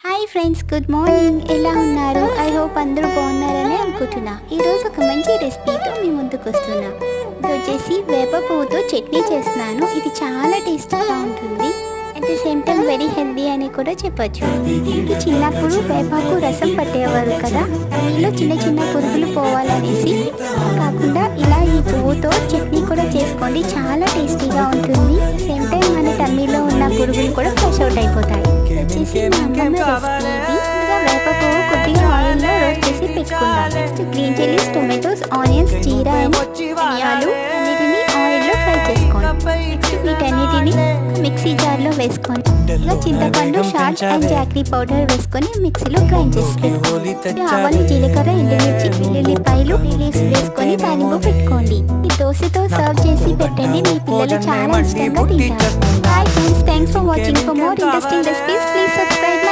Hi friends, good morning. ఎలా ఉన్నారు? I hope అందరూ బాగున్నారని అనుకుంటున్నా. ఈరోజు ఒక మంచి రెసిపీతో మీ ముందుకు వస్తున్నా. ఇది వచ్చేసి వేప పువ్వుతో చట్నీ చేస్తున్నాను. ఇది చాలా టేస్టీగా ఉంటుంది. At the same time very healthy అని కూడా చెప్పొచ్చు. దీనికి చిన్నప్పుడు వేపాకు రసం పట్టేవారు కదా, దీనిలో చిన్న చిన్న పురుగులు పోవాలనేసి. కాకుండా ఇలా ఈ పువ్వుతో చట్నీ కూడా చేసుకోండి, చాలా టేస్టీగా ఉంటుంది. సేమ్ టైం మన టమ్మీలో ఉన్న పురుగులు కూడా ఫ్రెష్ అవుట్ అయిపోతాయి. వచ్చేసి మా అమ్మమ్మ రెసిపీ ఇది. ఇంకా వేప పువ్వు కొద్దిగా ఆయిల్లో రోస్ట్ చేసి పెట్టుకుందాం. Next green chillies, tomatoes, onions, jeera and ధనియాలు అన్నిటిని ఆయిల్లో ఫ్రై చేసుకోండి. నెక్స్ట్ వీటన్నిటిని మిక్సీ జార్లో వేసుకొని ఇలా చింతపండు, సాల్ట్ అండ్ జాగ్రీ పౌడర్ వేసుకొని మిక్సీలో గ్రైండ్ చేసి పెట్టుకోండి. ఆవాలు, జీలకర్ర, ఎండుమిర్చి, వెల్లుల్లిపాయలు, లీవ్స్ వేసుకొని తాలింపు పెట్టుకోండి. ఈ దోశతో సర్వ్ చేసి పెట్టండి, మీ పిల్లలు చాలా ఇష్టంగా తింటారు. Hi friends, thanks for watching. For more interesting recipes please subscribe.